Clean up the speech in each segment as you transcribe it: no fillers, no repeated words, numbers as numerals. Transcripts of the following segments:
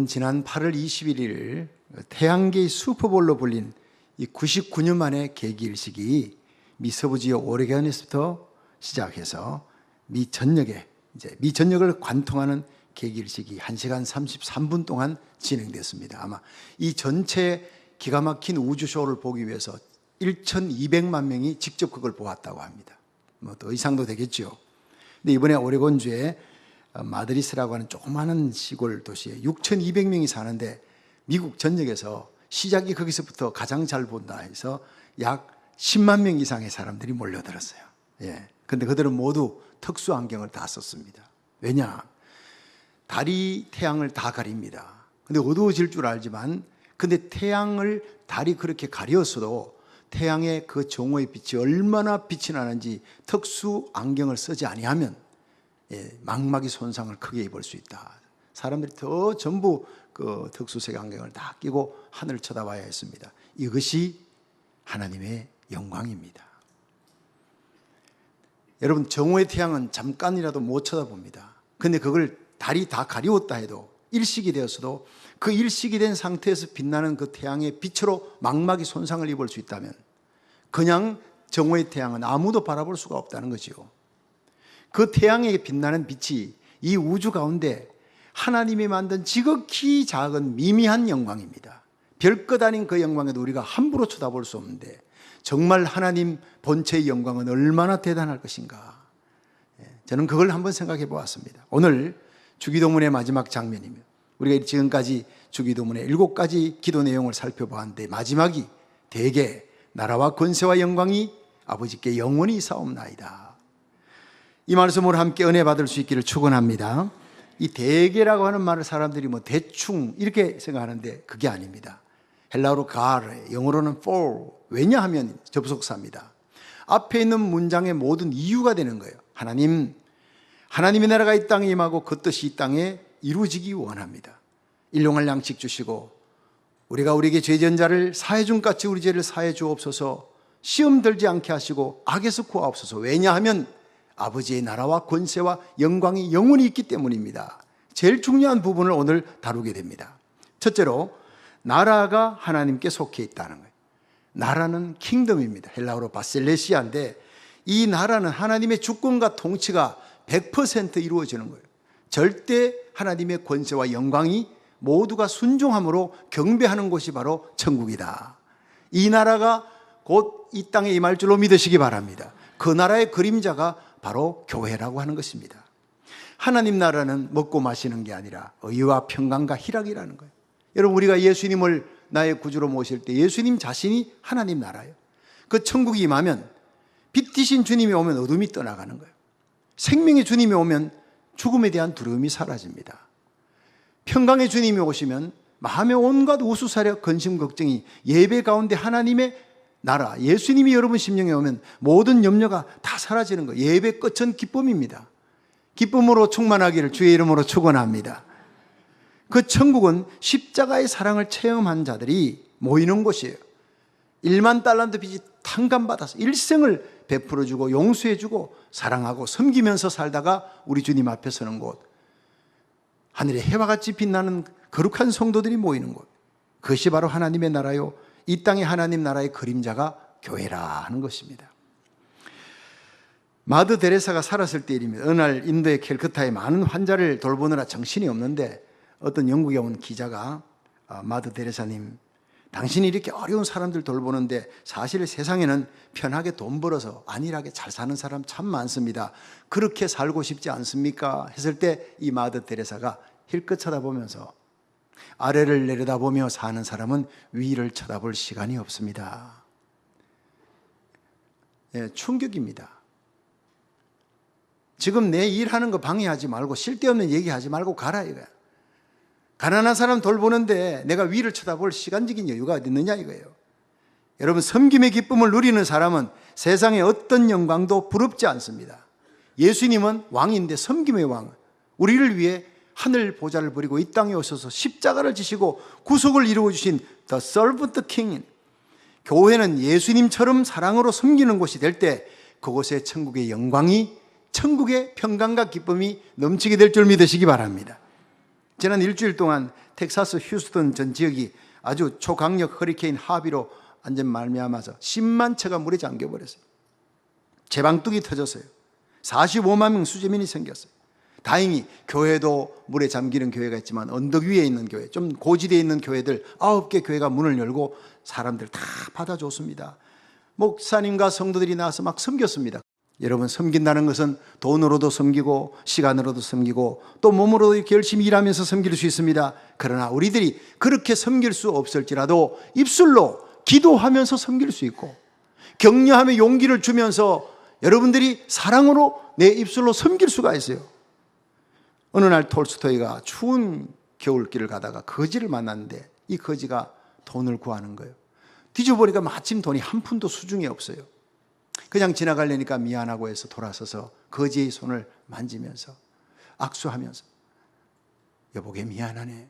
여러분, 지난 8월 21일 태양계의 슈퍼볼로 불린 이 99년 만의 개기일식이 미 서부 지역 오레곤에서부터 시작해서 미 전역을 관통하는 개기일식이 1시간 33분 동안 진행됐습니다. 아마 이 전체 기가 막힌 우주쇼를 보기 위해서 1,200만 명이 직접 그걸 보았다고 합니다. 뭐 더 이상도 되겠죠. 근데 이번에 오레곤주에 마드리스라고 하는 조그마한 시골 도시에 6,200명이 사는데 미국 전역에서 시작이 거기서부터 가장 잘 본다 해서 약 10만 명 이상의 사람들이 몰려들었어요. 예. 근데 그들은 모두 특수 안경을 다 썼습니다. 왜냐? 달이 태양을 다 가립니다. 근데 어두워질 줄 알지만, 근데 달이 그렇게 가렸어도 태양의 그 정오의 빛이 얼마나 빛이 나는지 특수 안경을 쓰지 아니하면 망막이 손상을 크게 입을 수 있다. 사람들이 전부 그 특수색 안경을 다 끼고 하늘을 쳐다봐야 했습니다. 이것이 하나님의 영광입니다. 여러분, 정오의 태양은 잠깐이라도 못 쳐다봅니다. 근데 그걸 달이 다 가리웠다 해도, 일식이 되었어도 그 일식이 된 상태에서 빛나는 그 태양의 빛으로 망막이 손상을 입을 수 있다면, 그냥 정오의 태양은 아무도 바라볼 수가 없다는 거지요. 그 태양에게 빛나는 빛이 이 우주 가운데 하나님이 만든 지극히 작은 미미한 영광입니다. 별것 아닌 그 영광에도 우리가 함부로 쳐다볼 수 없는데, 정말 하나님 본체의 영광은 얼마나 대단할 것인가. 저는 그걸 한번 생각해 보았습니다. 오늘 주기도문의 마지막 장면이며, 우리가 지금까지 주기도문의 7가지 기도 내용을 살펴보았는데, 마지막이 대개 나라와 권세와 영광이 아버지께 영원히 있사옵나이다. 이 말씀으로 함께 은혜 받을 수 있기를 축원합니다. 이 대개라고 하는 말을 사람들이 뭐 대충 이렇게 생각하는데 그게 아닙니다. 헬라어로 가르, 영어로는 for. 왜냐하면 접속사입니다. 앞에 있는 문장의 모든 이유가 되는 거예요. 하나님의 나라가 이 땅에 임하고 그 뜻이 이 땅에 이루어지기 원합니다. 일용할 양식 주시고, 우리가 우리에게 죄지은 자를 사해 준 같이 우리 죄를 사해 주옵소서. 시험 들지 않게 하시고 악에서 구하옵소서. 왜냐하면 아버지의 나라와 권세와 영광이 영원히 있기 때문입니다. 제일 중요한 부분을 오늘 다루게 됩니다. 첫째로, 나라가 하나님께 속해 있다는 거예요. 나라는 킹덤입니다. 헬라어로 바실레시아인데, 이 나라는 하나님의 주권과 통치가 100% 이루어지는 거예요. 절대 하나님의 권세와 영광이 모두가 순종함으로 경배하는 곳이 바로 천국이다. 이 나라가 곧 이 땅에 임할 줄로 믿으시기 바랍니다. 그 나라의 그림자가 바로 교회라고 하는 것입니다. 하나님 나라는 먹고 마시는 게 아니라 의와 평강과 희락이라는 거예요. 여러분, 우리가 예수님을 나의 구주로 모실 때 예수님 자신이 하나님 나라예요. 그 천국이 임하면 빛 되신 주님이 오면 어둠이 떠나가는 거예요. 생명의 주님이 오면 죽음에 대한 두려움이 사라집니다. 평강의 주님이 오시면 마음의 온갖 우수사력, 근심, 걱정이 예배 가운데 하나님의 나라, 예수님이 여러분 심령에 오면 모든 염려가 다 사라지는 거예요. 예배 끝은 기쁨입니다. 기쁨으로 충만하기를 주의 이름으로 축원합니다. 그 천국은 십자가의 사랑을 체험한 자들이 모이는 곳이에요. 1만 달란트 빚이 탕감받아서 일생을 베풀어주고 용서해주고 사랑하고 섬기면서 살다가 우리 주님 앞에 서는 곳, 하늘의 해와 같이 빛나는 거룩한 성도들이 모이는 곳, 그것이 바로 하나님의 나라요, 이 땅의 하나님 나라의 그림자가 교회라 하는 것입니다. 마더 데레사가 살았을 때 일입니다. 어느 날 인도의 캘커타에 많은 환자를 돌보느라 정신이 없는데, 어떤 영국에 온 기자가 마더 데레사님, 당신이 이렇게 어려운 사람들 돌보는데 사실 세상에는 편하게 돈 벌어서 안일하게 잘 사는 사람 참 많습니다. 그렇게 살고 싶지 않습니까? 했을 때 이 마더 데레사가 힐끗 쳐다보면서, 아래를 내려다보며 사는 사람은 위를 쳐다볼 시간이 없습니다. 충격입니다. 지금 내 일하는 거 방해하지 말고 쓸데없는 얘기하지 말고 가라 이거야. 가난한 사람 돌보는데 내가 위를 쳐다볼 시간적인 여유가 어디 있느냐 이거예요. 여러분, 섬김의 기쁨을 누리는 사람은 세상의 어떤 영광도 부럽지 않습니다. 예수님은 왕인데 섬김의 왕, 우리를 위해 하늘 보좌를 버리고 이 땅에 오셔서 십자가를 지시고 구속을 이루어주신 The Servant King. 교회는 예수님처럼 사랑으로 섬기는 곳이 될 때 그곳에 천국의 영광이, 천국의 평강과 기쁨이 넘치게 될 줄 믿으시기 바랍니다. 지난 일주일 동안 텍사스 휴스턴 전 지역이 아주 초강력 허리케인 하비로 완전 말미암아서 10만 채가 물에 잠겨버렸어요. 제방뚝이 터졌어요. 45만 명 수재민이 생겼어요. 다행히 교회도 물에 잠기는 교회가 있지만 언덕 위에 있는 교회, 좀 고지대에 있는 교회들 9개 교회가 문을 열고 사람들 다 받아줬습니다. 목사님과 성도들이 나와서 막 섬겼습니다. 여러분, 섬긴다는 것은 돈으로도 섬기고 시간으로도 섬기고 또 몸으로도 이렇게 열심히 일하면서 섬길 수 있습니다. 그러나 우리들이 그렇게 섬길 수 없을지라도 입술로 기도하면서 섬길 수 있고 격려하며 용기를 주면서 여러분들이 사랑으로 내 입술로 섬길 수가 있어요. 어느 날 톨스토이가 추운 겨울길을 가다가 거지를 만났는데 이 거지가 돈을 구하는 거예요. 뒤져보니까 마침 돈이 한 푼도 수중에 없어요. 그냥 지나가려니까 미안하고 해서 돌아서서 거지의 손을 만지면서 악수하면서 여보게 미안하네.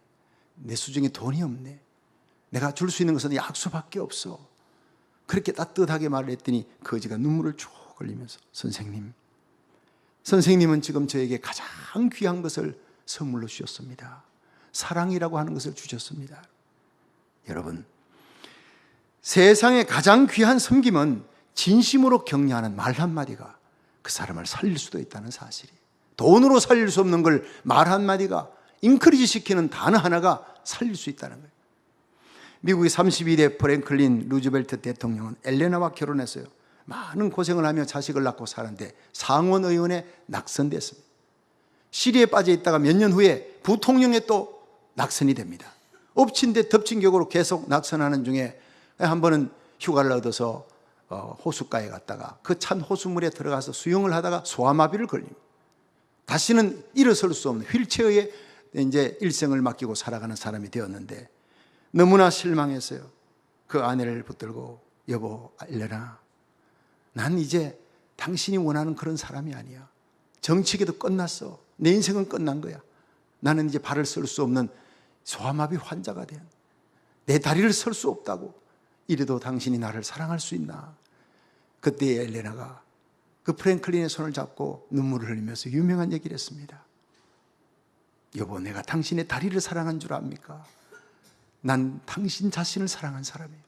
내 수중에 돈이 없네. 내가 줄 수 있는 것은 이 악수밖에 없어. 그렇게 따뜻하게 말을 했더니 거지가 눈물을 쭉 흘리면서 선생님은 지금 저에게 가장 귀한 것을 선물로 주셨습니다. 사랑이라고 하는 것을 주셨습니다. 여러분, 세상에 가장 귀한 섬김은 진심으로 격려하는 말 한마디가 그 사람을 살릴 수도 있다는 사실이, 돈으로 살릴 수 없는 걸 말 한마디가, 인크리지 시키는 단어 하나가 살릴 수 있다는 거예요. 미국의 32대 프랭클린 루즈벨트 대통령은 엘레나와 결혼했어요. 많은 고생을 하며 자식을 낳고 사는데 상원의원에 낙선됐습니다. 시리에 빠져 있다가 몇 년 후에 부통령에 또 낙선이 됩니다. 엎친 데 덮친 격으로 계속 낙선하는 중에 한 번은 휴가를 얻어서 호숫가에 갔다가 그 찬 호수물에 들어가서 수영을 하다가 소아마비를 걸립니다. 다시는 일어설 수 없는 휠체어에 이제 일생을 맡기고 살아가는 사람이 되었는데 너무나 실망했어요. 그 아내를 붙들고 여보 엘레나, 난 이제 당신이 원하는 그런 사람이 아니야. 정치계도 끝났어. 내 인생은 끝난 거야. 나는 이제 발을 쓸 수 없는 소아마비 환자가 된, 내 다리를 쓸 수 없다고. 이래도 당신이 나를 사랑할 수 있나? 그때 엘레나가 그 프랭클린의 손을 잡고 눈물을 흘리면서 유명한 얘기를 했습니다. 여보, 내가 당신의 다리를 사랑한 줄 압니까? 난 당신 자신을 사랑한 사람이에요.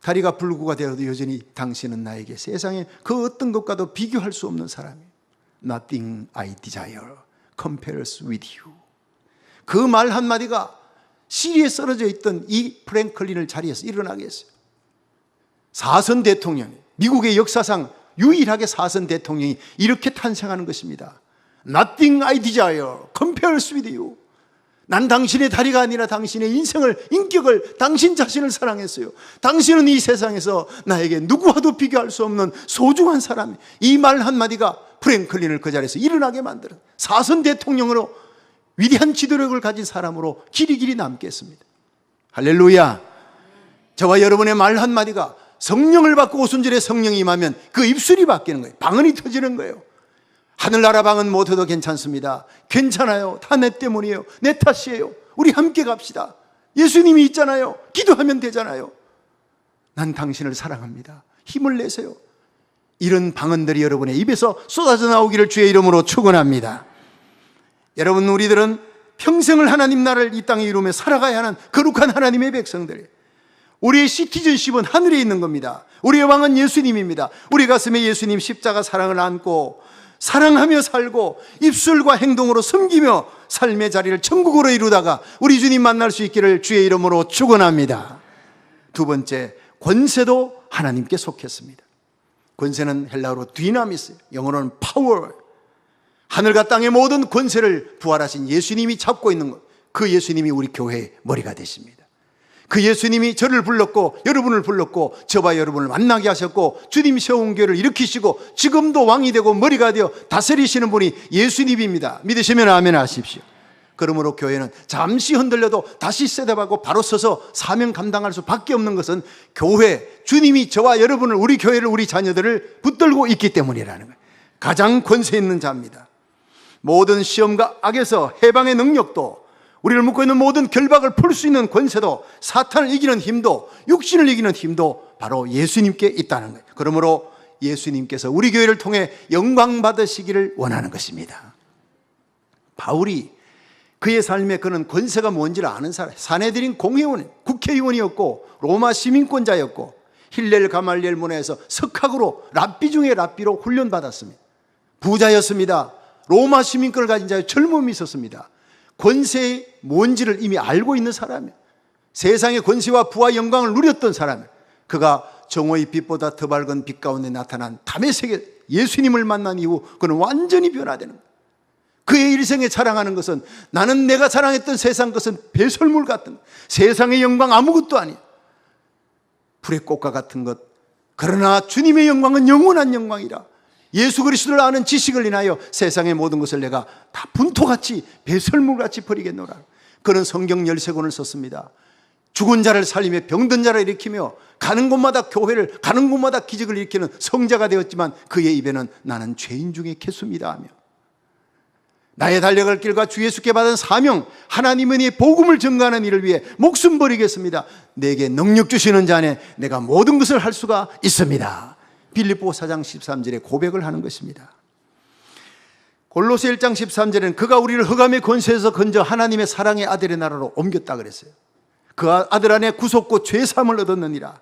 다리가 불구가 되어도 여전히 당신은 나에게 세상에 그 어떤 것과도 비교할 수 없는 사람이에요. Nothing I desire compares with you. 그 말 한마디가 시리에 쓰러져 있던 이 프랭클린을 자리에서 일어나게 했어요. 4선 대통령, 미국의 역사상 유일하게 4선 대통령이 이렇게 탄생하는 것입니다. Nothing I desire compares with you. 난 당신의 다리가 아니라 당신의 인생을, 인격을, 당신 자신을 사랑했어요. 당신은 이 세상에서 나에게 누구와도 비교할 수 없는 소중한 사람이에요. 이 말 한마디가 프랭클린을 그 자리에서 일어나게 만들어 4선 대통령으로 위대한 지도력을 가진 사람으로 길이 남게 했습니다. 할렐루야. 저와 여러분의 말 한마디가 성령을 받고 오순절에 성령이 임하면 그 입술이 바뀌는 거예요. 방언이 터지는 거예요. 하늘나라 방언 못해도 괜찮습니다. 괜찮아요. 다 내 때문이에요. 내 탓이에요. 우리 함께 갑시다. 예수님이 있잖아요. 기도하면 되잖아요. 난 당신을 사랑합니다. 힘을 내세요. 이런 방언들이 여러분의 입에서 쏟아져 나오기를 주의 이름으로 축원합니다. 여러분, 우리들은 평생을 하나님 나라를 이 땅에 이루며 살아가야 하는 거룩한 하나님의 백성들이에요. 우리의 시티즌십은 하늘에 있는 겁니다. 우리의 왕은 예수님입니다. 우리 가슴에 예수님 십자가 사랑을 안고 사랑하며 살고 입술과 행동으로 섬기며 삶의 자리를 천국으로 이루다가 우리 주님 만날 수 있기를 주의 이름으로 축원합니다. 두 번째, 권세도 하나님께 속했습니다. 권세는 헬라어로 디나미스, 영어로는 파워. 하늘과 땅의 모든 권세를 부활하신 예수님이 잡고 있는 것, 그 예수님이 우리 교회의 머리가 되십니다. 그 예수님이 저를 불렀고 여러분을 불렀고 저와 여러분을 만나게 하셨고 주님 세운 교회를 일으키시고 지금도 왕이 되고 머리가 되어 다스리시는 분이 예수님입니다. 믿으시면 아멘 하십시오. 그러므로 교회는 잠시 흔들려도 다시 셋업하고 바로 서서 사명 감당할 수밖에 없는 것은 교회, 주님이 저와 여러분을, 우리 교회를, 우리 자녀들을 붙들고 있기 때문이라는 거예요. 가장 권세 있는 자입니다. 모든 시험과 악에서 해방의 능력도, 우리를 묶고 있는 모든 결박을 풀 수 있는 권세도, 사탄을 이기는 힘도, 육신을 이기는 힘도 바로 예수님께 있다는 거예요. 그러므로 예수님께서 우리 교회를 통해 영광 받으시기를 원하는 것입니다. 바울이 그의 삶에 그는 권세가 뭔지를 아는 사람, 사내들인 공회원, 국회의원이었고 로마 시민권자였고 힐렐 가말리엘 문화에서 석학으로 랍비 중에 랍비로 훈련받았습니다. 부자였습니다. 로마 시민권을 가진 자의 젊음이 있었습니다. 권세의 뭔지를 이미 알고 있는 사람이에요. 세상의 권세와 부와 영광을 누렸던 사람이에요. 그가 정오의 빛보다 더 밝은 빛 가운데 나타난 담의 세계 예수님을 만난 이후 그는 완전히 변화되는 거예요. 그의 일생에 자랑하는 것은 나는 내가 자랑했던 세상 것은 배설물 같은 것, 세상의 영광 아무것도 아니야. 불의 꽃과 같은 것. 그러나 주님의 영광은 영원한 영광이라. 예수 그리스도를 아는 지식을 인하여 세상의 모든 것을 내가 다 분토같이 배설물같이 버리겠노라. 그는 성경 13권을 썼습니다. 죽은 자를 살리며 병든 자를 일으키며 가는 곳마다 교회를 가는 곳마다 기적을 일으키는 성자가 되었지만 그의 입에는 나는 죄인 중에 개수입니다 하며 나의 달려갈 길과 주 예수께 받은 사명 하나님의 은혜의 복음을 증거하는 일을 위해 목숨 버리겠습니다. 내게 능력 주시는 자 안에 내가 모든 것을 할 수가 있습니다. 빌립보 4장 13절에 고백을 하는 것입니다. 골로새 1장 13절에는 그가 우리를 흑암의 권세에서 건져 하나님의 사랑의 아들의 나라로 옮겼다 그랬어요. 그 아들 안에 구속고 죄사함을 얻었느니라.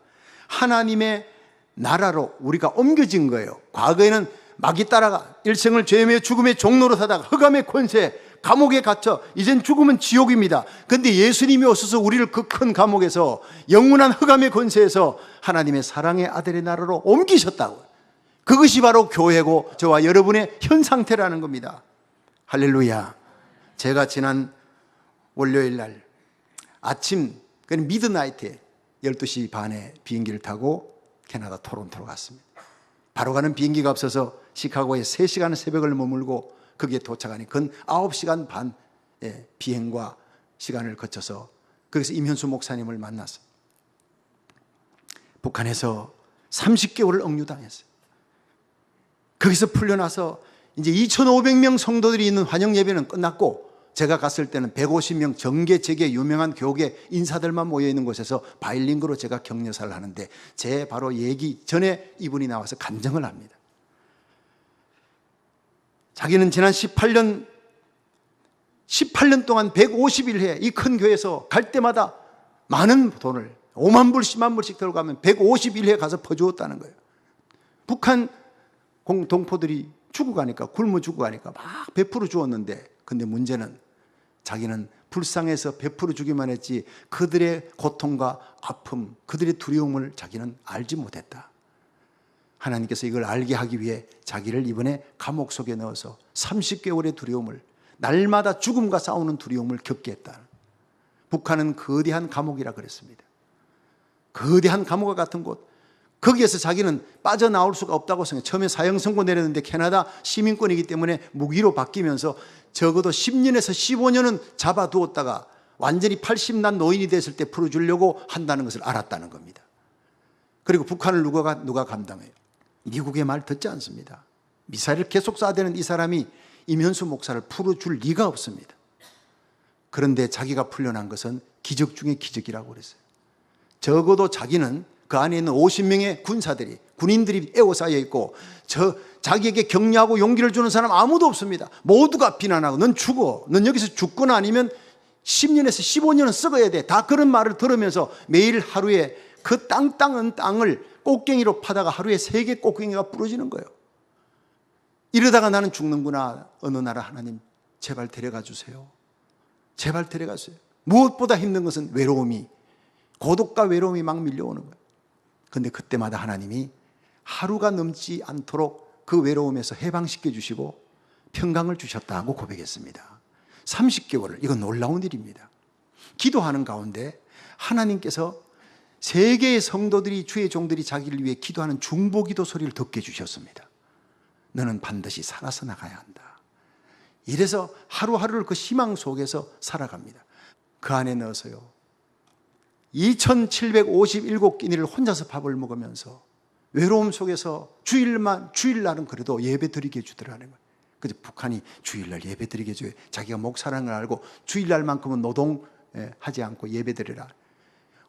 하나님의 나라로 우리가 옮겨진 거예요. 과거에는 마귀 따라가 일생을 죄며 죽음의 종로로 사다가 흑암의 권세 감옥에 갇혀 이젠 죽음은 지옥입니다. 그런데 예수님이 오셔서 우리를 그 큰 감옥에서 영원한 흑암의 권세에서 하나님의 사랑의 아들의 나라로 옮기셨다고. 그것이 바로 교회고 저와 여러분의 현 상태라는 겁니다. 할렐루야. 제가 지난 월요일 날 아침 미드나이트에 12시 반에 비행기를 타고 캐나다 토론토로 갔습니다. 바로 가는 비행기가 없어서 시카고에 3시간 새벽을 머물고 거기에 도착하니 근 9시간 반 비행과 시간을 거쳐서 거기서 임현수 목사님을 만났어요. 북한에서 30개월을 억류당했어요. 거기서 풀려나서 이제 2,500명 성도들이 있는 환영 예배는 끝났고 제가 갔을 때는 150명 정계 재계 유명한 교계 인사들만 모여있는 곳에서 바일링구로 제가 격려사를 하는데 제 바로 얘기 전에 이분이 나와서 간증을 합니다. 자기는 지난 18년 동안 150일에 이 큰 교회에서 갈 때마다 많은 돈을 5만 불, 10만 불씩 들어가면 151회 가서 퍼주었다는 거예요. 북한 동포들이 죽어가니까 굶어 죽어가니까 막 베풀어 주었는데 근데 문제는 자기는 불쌍해서 베풀어 주기만 했지 그들의 고통과 아픔, 그들의 두려움을 자기는 알지 못했다. 하나님께서 이걸 알게 하기 위해 자기를 이번에 감옥 속에 넣어서 30개월의 두려움을 날마다 죽음과 싸우는 두려움을 겪게 했다. 북한은 거대한 감옥이라 그랬습니다. 거대한 감옥과 같은 곳. 거기에서 자기는 빠져나올 수가 없다고 생각해요. 처음에 사형 선고 내렸는데 캐나다 시민권이기 때문에 무기로 바뀌면서 적어도 10년에서 15년은 잡아두었다가 완전히 80난 노인이 됐을 때 풀어주려고 한다는 것을 알았다는 겁니다. 그리고 북한을 누가 감당해요? 미국의 말 듣지 않습니다. 미사일을 계속 쏴대는 이 사람이 임현수 목사를 풀어줄 리가 없습니다. 그런데 자기가 풀려난 것은 기적 중에 기적이라고 그랬어요. 적어도 자기는 그 안에 있는 50명의 군인들이 에워싸여 있고 자기에게 격려하고 용기를 주는 사람 아무도 없습니다. 모두가 비난하고 넌 죽어. 넌 여기서 죽거나 아니면 10년에서 15년은 썩어야 돼. 다 그런 말을 들으면서 매일 하루에 그 땅땅한 땅을 꽃갱이로 파다가 하루에 3개 꽃갱이가 부러지는 거예요. 이러다가 나는 죽는구나. 어느 나라 하나님 제발 데려가 주세요. 제발 데려가세요. 무엇보다 힘든 것은 외로움이 고독과 외로움이 막 밀려오는 거예요. 그런데 그때마다 하나님이 하루가 넘지 않도록 그 외로움에서 해방시켜 주시고 평강을 주셨다고 고백했습니다. 30개월을, 이건 놀라운 일입니다. 기도하는 가운데 하나님께서 세계의 성도들이 주의 종들이 자기를 위해 기도하는 중보기도 소리를 듣게 해주셨습니다. 너는 반드시 살아서 나가야 한다. 이래서 하루하루를 그 희망 속에서 살아갑니다. 그 안에 넣어서요 2757끼니를 혼자서 밥을 먹으면서 외로움 속에서 주일날은 그래도 예배 드리게 해주더라는 거예요. 그래서 북한이 주일날 예배 드리게 해줘요. 자기가 목사라는 걸 알고 주일날만큼은 노동하지 않고 예배 드리라.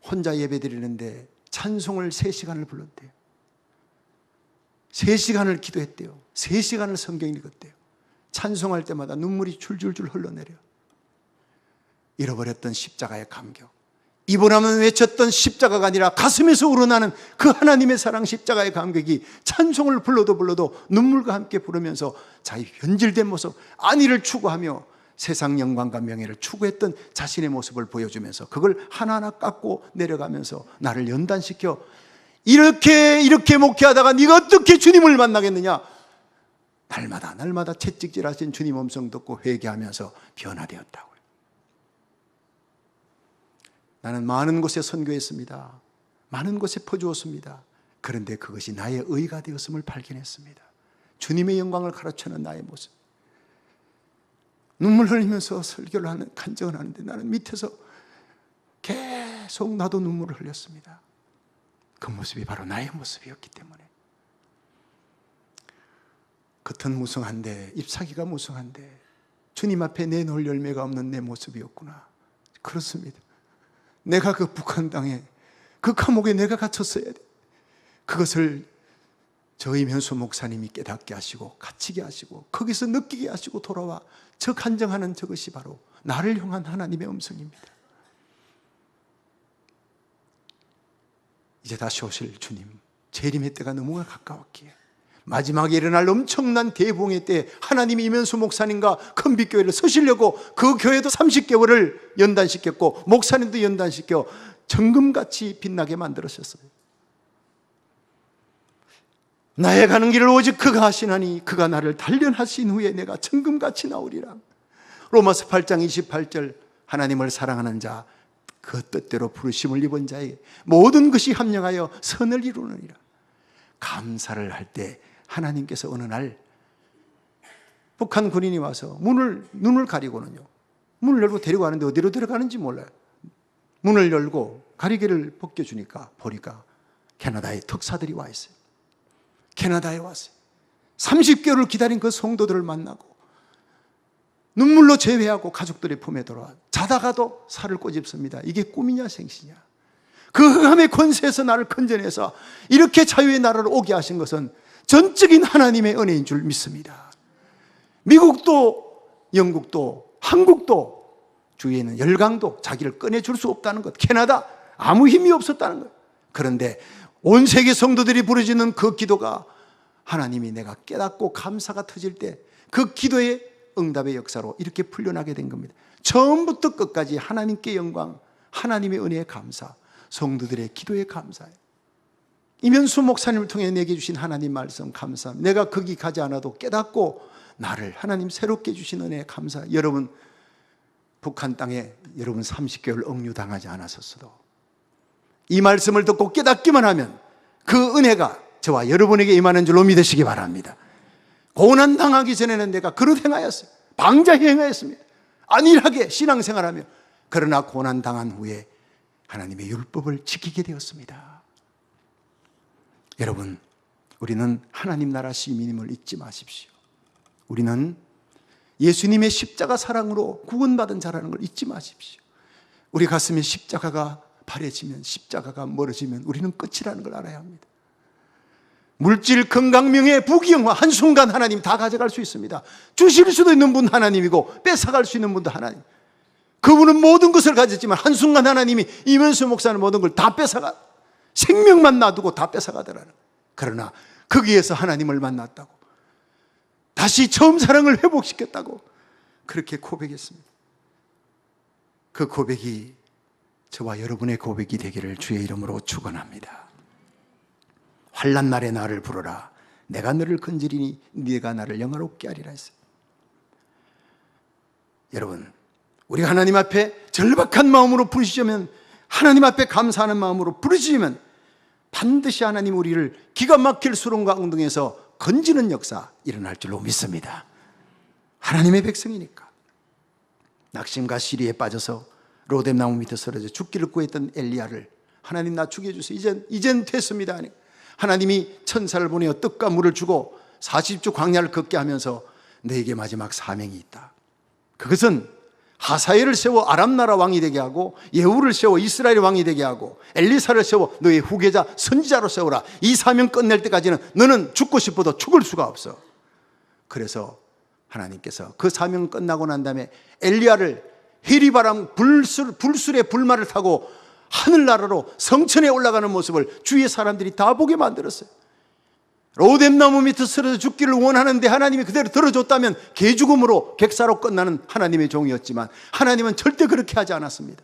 혼자 예배 드리는데 찬송을 3시간을 불렀대요. 3시간을 잃어버렸던 십자가의 감격, 입으로만 외쳤던 십자가가 아니라 가슴에서 우러나는 그 하나님의 사랑 십자가의 감격이 찬송을 불러도 눈물과 함께 부르면서 자기 변질된 모습, 안위를 추구하며 세상 영광과 명예를 추구했던 자신의 모습을 보여주면서 그걸 하나하나 깎고 내려가면서 나를 연단시켜 이렇게 목회하다가 네가 어떻게 주님을 만나겠느냐, 날마다 채찍질하신 주님 음성 듣고 회개하면서 변화되었다고요. 나는 많은 곳에 선교했습니다. 많은 곳에 퍼주었습니다. 그런데 그것이 나의 의가 되었음을 발견했습니다. 주님의 영광을 가르치는 나의 모습. 눈물 흘리면서 설교를 하는, 간증을 하는데 나는 밑에서 계속 나도 눈물을 흘렸습니다. 그 모습이 바로 나의 모습이었기 때문에. 겉은 무성한데, 잎사귀가 무성한데 주님 앞에 내놓을 열매가 없는 내 모습이었구나. 그렇습니다. 내가 그 북한 땅에 그 감옥에 내가 갇혔어야 돼. 그것을 저 이면수 목사님이 깨닫게 하시고 갇히게 하시고 거기서 느끼게 하시고 돌아와 저 간증하는 저것이 바로 나를 향한 하나님의 음성입니다. 이제 다시 오실 주님, 재림의 때가 너무나 가까웠기에 마지막에 일어날 엄청난 대봉의 때 하나님이 이면수 목사님과 큰빛교회를 서시려고 그 교회도 30개월을 연단시켰고 목사님도 연단시켜 정금같이 빛나게 만들으셨어요. 나의 가는 길을 오직 그가 하시나니 그가 나를 단련하신 후에 내가 정금같이 나오리라. 로마서 8장 28절, 하나님을 사랑하는 자, 그 뜻대로 부르심을 입은 자에게 모든 것이 합력하여 선을 이루느니라. 감사를 할 때 하나님께서 어느 날 북한 군인이 와서 눈을 가리고는요, 문을 열고 데리고 가는데 어디로 들어가는지 몰라요. 문을 열고 가리개를 벗겨주니까 보니까 캐나다의 특사들이 와 있어요. 캐나다에 왔어요. 30개월을 기다린 그 성도들을 만나고 눈물로 재회하고 가족들의 품에 돌아와 자다가도 살을 꼬집습니다. 이게 꿈이냐 생시냐. 그 흑암의 권세에서 나를 건져내서 이렇게 자유의 나라를 오게 하신 것은 전적인 하나님의 은혜인 줄 믿습니다. 미국도 영국도 한국도 주위에는 열강도 자기를 꺼내줄 수 없다는 것, 캐나다 아무 힘이 없었다는 것. 그런데 온 세계 성도들이 부르짖는 그 기도가 하나님이 내가 깨닫고 감사가 터질 때 그 기도의 응답의 역사로 이렇게 풀려나게 된 겁니다. 처음부터 끝까지 하나님께 영광, 하나님의 은혜에 감사, 성도들의 기도에 감사해요. 이면수 목사님을 통해 내게 주신 하나님 말씀 감사합니다. 내가 거기 가지 않아도 깨닫고 나를 하나님 새롭게 주신 은혜에 감사. 여러분 북한 땅에 여러분 30개월 억류당하지 않았었어도 이 말씀을 듣고 깨닫기만 하면 그 은혜가 저와 여러분에게 임하는 줄로 믿으시기 바랍니다. 고난 당하기 전에는 내가 그릇 행하였어요. 방자 행하였습니다. 안일하게 신앙생활하며. 그러나 고난 당한 후에 하나님의 율법을 지키게 되었습니다. 여러분, 우리는 하나님 나라 시민임을 잊지 마십시오. 우리는 예수님의 십자가 사랑으로 구원받은 자라는 걸 잊지 마십시오. 우리 가슴에 십자가가 바래지면, 십자가가 멀어지면 우리는 끝이라는 걸 알아야 합니다. 물질, 건강, 명예, 부귀영화 한순간 하나님 다 가져갈 수 있습니다. 주실 수도 있는 분 하나님이고 뺏어갈 수 있는 분도 하나님. 그분은 모든 것을 가졌지만 한순간 하나님이 이면수 목사는 모든 걸 다 뺏어가, 생명만 놔두고 다 뺏어가더라는. 그러나 거기에서 하나님을 만났다고, 다시 처음 사랑을 회복시켰다고 그렇게 고백했습니다. 그 고백이 저와 여러분의 고백이 되기를 주의 이름으로 축원합니다. 환난 날에 나를 부르라. 내가 너를 건지리니 네가 나를 영화롭게 하리라 했어요. 여러분, 우리가 하나님 앞에 절박한 마음으로 부르시면, 하나님 앞에 감사하는 마음으로 부르시면 반드시 하나님 우리를 기가 막힐 수렁과 엉덩이에서 건지는 역사 일어날 줄로 믿습니다. 하나님의 백성이니까. 낙심과 시리에 빠져서 로뎀 나무 밑에 쓰러져 죽기를 구했던 엘리야를 하나님 나 죽여주세요. 이젠 됐습니다. 하나님이 천사를 보내어 떡과 물을 주고 40주 광야를 걷게 하면서 너에게 마지막 사명이 있다. 그것은 하사엘을 세워 아람 나라 왕이 되게 하고, 예후를 세워 이스라엘 왕이 되게 하고, 엘리사를 세워 너의 후계자 선지자로 세우라. 이 사명 끝낼 때까지는 너는 죽고 싶어도 죽을 수가 없어. 그래서 하나님께서 그 사명 끝나고 난 다음에 엘리야를 해리바람 불술의 불말을 타고 하늘나라로 성천에 올라가는 모습을 주위의 사람들이 다 보게 만들었어요. 로뎀나무 밑에 쓰러져 죽기를 원하는데 하나님이 그대로 들어줬다면 개죽음으로 객사로 끝나는 하나님의 종이었지만 하나님은 절대 그렇게 하지 않았습니다.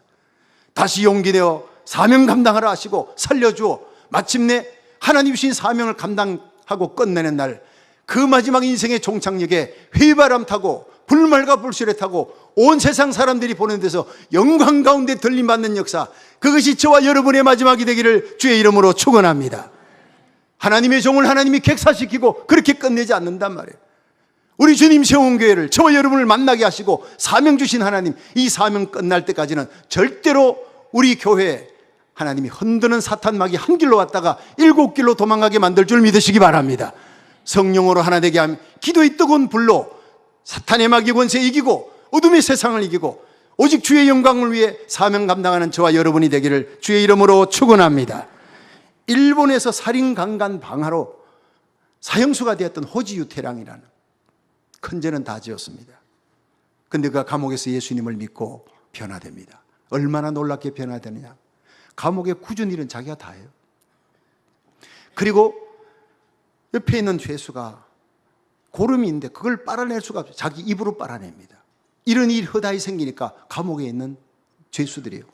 다시 용기 내어 사명 감당하라 하시고 살려주어 마침내 하나님 주신 사명을 감당하고 끝내는 날, 그 마지막 인생의 종착역에 회바람 타고 불말과 불술에 타고 온 세상 사람들이 보는 데서 영광 가운데 들림받는 역사, 그것이 저와 여러분의 마지막이 되기를 주의 이름으로 축원합니다. 하나님의 종을 하나님이 객사시키고 그렇게 끝내지 않는단 말이에요. 우리 주님 세운 교회를, 저와 여러분을 만나게 하시고 사명 주신 하나님, 이 사명 끝날 때까지는 절대로 우리 교회에 하나님이 흔드는 사탄 마귀 한 길로 왔다가 7길로 도망가게 만들 줄 믿으시기 바랍니다. 성령으로 하나 되게 하며 기도의 뜨거운 불로 사탄의 마귀 권세 이기고 어둠의 세상을 이기고 오직 주의 영광을 위해 사명 감당하는 저와 여러분이 되기를 주의 이름으로 축원합니다. 일본에서 살인 강간 방화로 사형수가 되었던 호지 유태랑이라는 큰 죄는 다 지었습니다. 그런데 그가 감옥에서 예수님을 믿고 변화됩니다. 얼마나 놀랍게 변화되느냐. 감옥에 굳은 일은 자기가 다 해요. 그리고 옆에 있는 죄수가 고름이 있는데 그걸 빨아낼 수가 없어요. 자기 입으로 빨아냅니다. 이런 일이 허다히 생기니까 감옥에 있는 죄수들이에요.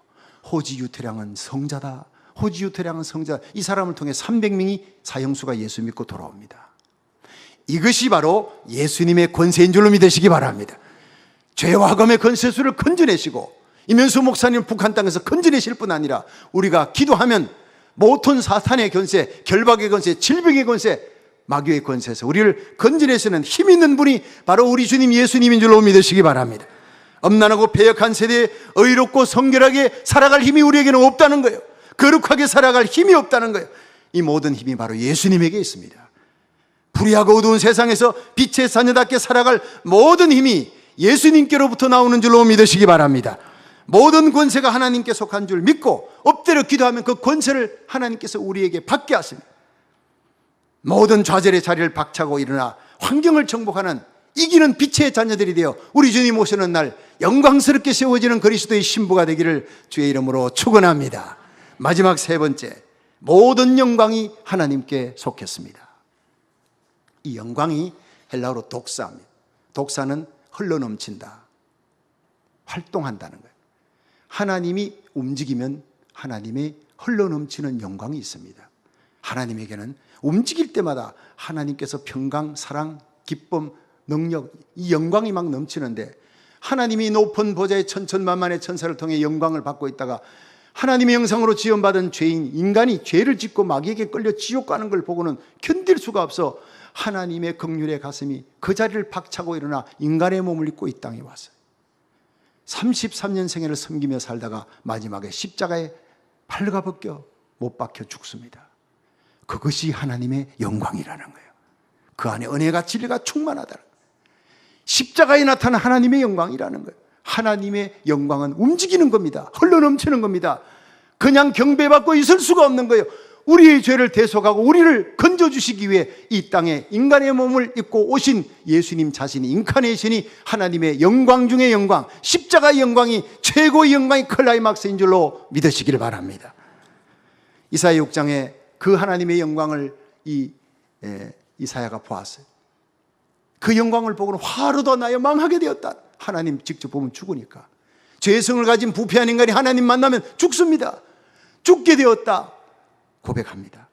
호지 유태량은 성자다. 호지 유태량은 성자다. 이 사람을 통해 300명이 사형수가 예수 믿고 돌아옵니다. 이것이 바로 예수님의 권세인 줄로 믿으시기 바랍니다. 죄와 검의 권세수를 건져내시고 이면수 목사님 북한 땅에서 건져내실 뿐 아니라 우리가 기도하면 모든 사탄의 권세, 결박의 권세, 질병의 권세, 마귀의 권세에서 우리를 건져내시는 힘 있는 분이 바로 우리 주님 예수님인 줄로 믿으시기 바랍니다. 엄난하고 패역한 세대에 의롭고 성결하게 살아갈 힘이 우리에게는 없다는 거예요. 거룩하게 살아갈 힘이 없다는 거예요. 이 모든 힘이 바로 예수님에게 있습니다. 불의하고 어두운 세상에서 빛의 자녀답게 살아갈 모든 힘이 예수님께로부터 나오는 줄로 믿으시기 바랍니다. 모든 권세가 하나님께 속한 줄 믿고 엎드려 기도하면 그 권세를 하나님께서 우리에게 받게 하십니다. 모든 좌절의 자리를 박차고 일어나 환경을 정복하는 이기는 빛의 자녀들이 되어 우리 주님 오시는 날 영광스럽게 세워지는 그리스도의 신부가 되기를 주의 이름으로 축원합니다. 마지막 세 번째, 모든 영광이 하나님께 속했습니다. 이 영광이 헬라어로 독사입니다. 독사는 흘러넘친다, 활동한다는 거예요. 하나님이 움직이면 하나님의 흘러넘치는 영광이 있습니다. 하나님에게는 움직일 때마다 하나님께서 평강, 사랑, 기쁨, 능력, 이 영광이 막 넘치는데 하나님이 높은 보좌의 천천만만의 천사를 통해 영광을 받고 있다가 하나님의 형상으로 지음받은 죄인 인간이 죄를 짓고 마귀에게 끌려 지옥 가는 걸 보고는 견딜 수가 없어 하나님의 긍휼의 가슴이 그 자리를 박차고 일어나 인간의 몸을 입고 이 땅에 왔어요. 33년 생애를 섬기며 살다가 마지막에 십자가에 팔가 벗겨 못 박혀 죽습니다. 그것이 하나님의 영광이라는 거예요. 그 안에 은혜가 진리가 충만하다는 거예요. 십자가에 나타난 하나님의 영광이라는 거예요. 하나님의 영광은 움직이는 겁니다. 흘러넘치는 겁니다. 그냥 경배받고 있을 수가 없는 거예요. 우리의 죄를 대속하고 우리를 건져주시기 위해 이 땅에 인간의 몸을 입고 오신 예수님 자신이, 인카네이션이 하나님의 영광 중의 영광, 십자가의 영광이 최고의 영광이 클라이막스인 줄로 믿으시기를 바랍니다. 이사야 6장에 그 하나님의 영광을 이사야가 보았어요. 그 영광을 보고는 화로 더 나여 망하게 되었다. 하나님 직접 보면 죽으니까. 죄성을 가진 부패한 인간이 하나님 만나면 죽습니다. 죽게 되었다 고백합니다.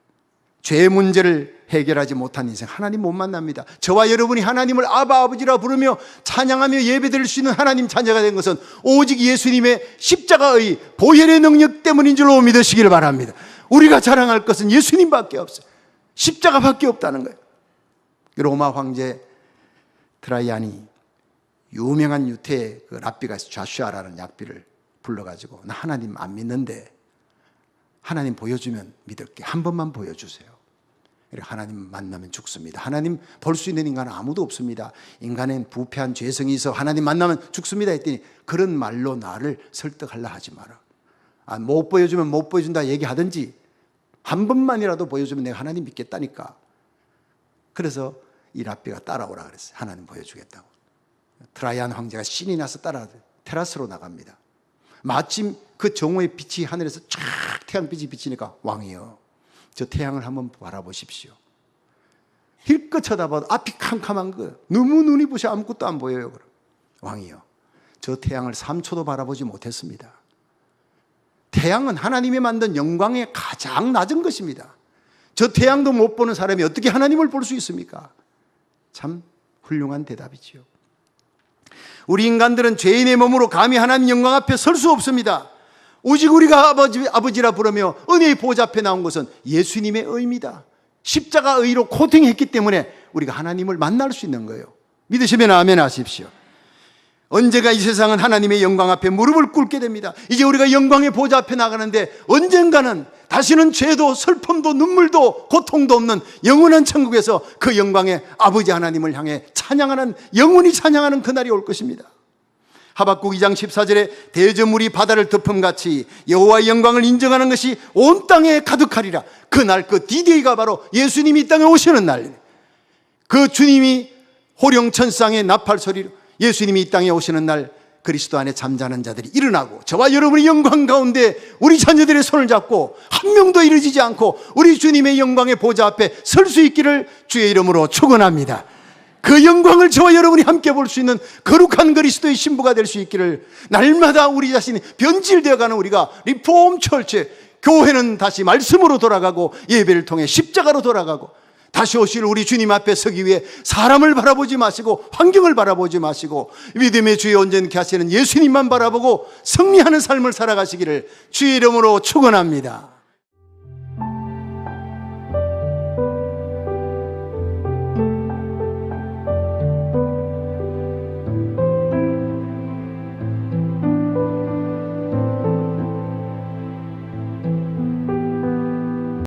죄의 문제를 해결하지 못한 인생 하나님 못 만납니다. 저와 여러분이 하나님을 아바 아버지라 부르며 찬양하며 예배드릴 수 있는 하나님 자녀가 된 것은 오직 예수님의 십자가의 보혈의 능력 때문인 줄로 믿으시기를 바랍니다. 우리가 자랑할 것은 예수님밖에 없어요. 십자가밖에 없다는 거예요. 로마 황제 트라이안이 유명한 유태의 그 랍비가 있어, 좌슈아라는 랍비를 불러가지고 나 하나님 안 믿는데 하나님 보여주면 믿을게. 한 번만 보여주세요. 하나님 만나면 죽습니다. 하나님 볼 수 있는 인간은 아무도 없습니다. 인간은 부패한 죄성이 있어 하나님 만나면 죽습니다 했더니 그런 말로 나를 설득하려 하지 마라. 못 보여주면 못 보여준다 얘기하든지 한 번만이라도 보여주면 내가 하나님 믿겠다니까. 그래서 이 랍비가 따라오라 그랬어요. 하나님 보여주겠다고. 트라이안 황제가 신이 나서 따라오더니 테라스로 나갑니다. 마침 그 정오의 빛이 하늘에서 쫙 태양빛이 비치니까 왕이여, 저 태양을 한번 바라보십시오. 힐끗 쳐다봐도 앞이 캄캄한 거예요. 너무 눈이 부셔 아무것도 안 보여요. 왕이여, 저 태양을 3초도 바라보지 못했습니다. 태양은 하나님이 만든 영광의 가장 낮은 것입니다. 저 태양도 못 보는 사람이 어떻게 하나님을 볼 수 있습니까? 참 훌륭한 대답이지요. 우리 인간들은 죄인의 몸으로 감히 하나님 영광 앞에 설 수 없습니다. 오직 우리가 아버지라 부르며 은혜의 보좌 앞에 나온 것은 예수님의 의입니다. 십자가 의로 코팅했기 때문에 우리가 하나님을 만날 수 있는 거예요. 믿으시면 아멘 하십시오. 언제가 이 세상은 하나님의 영광 앞에 무릎을 꿇게 됩니다. 이제 우리가 영광의 보좌 앞에 나가는데 언젠가는 다시는 죄도 슬픔도 눈물도 고통도 없는 영원한 천국에서 그 영광의 아버지 하나님을 향해 찬양하는, 영원히 찬양하는 그날이 올 것입니다. 하박국 2장 14절에 대저물이 바다를 덮음같이 여호와의 영광을 인정하는 것이 온 땅에 가득하리라. 그날, 그 디데이가 바로 예수님이 이 땅에 오시는 날, 그 주님이 호령천상의 나팔소리로 예수님이 이 땅에 오시는 날, 그리스도 안에 잠자는 자들이 일어나고 저와 여러분의 영광 가운데 우리 자녀들의 손을 잡고 한 명도 이르지지 않고 우리 주님의 영광의 보좌 앞에 설 수 있기를 주의 이름으로 축원합니다. 그 영광을 저와 여러분이 함께 볼 수 있는 거룩한 그리스도의 신부가 될 수 있기를, 날마다 우리 자신이 변질되어가는 우리가 리폼 철체, 교회는 다시 말씀으로 돌아가고 예배를 통해 십자가로 돌아가고 다시 오실 우리 주님 앞에 서기 위해 사람을 바라보지 마시고 환경을 바라보지 마시고 믿음의 주에 온전케 하시는 예수님만 바라보고 승리하는 삶을 살아가시기를 주의 이름으로 축원합니다.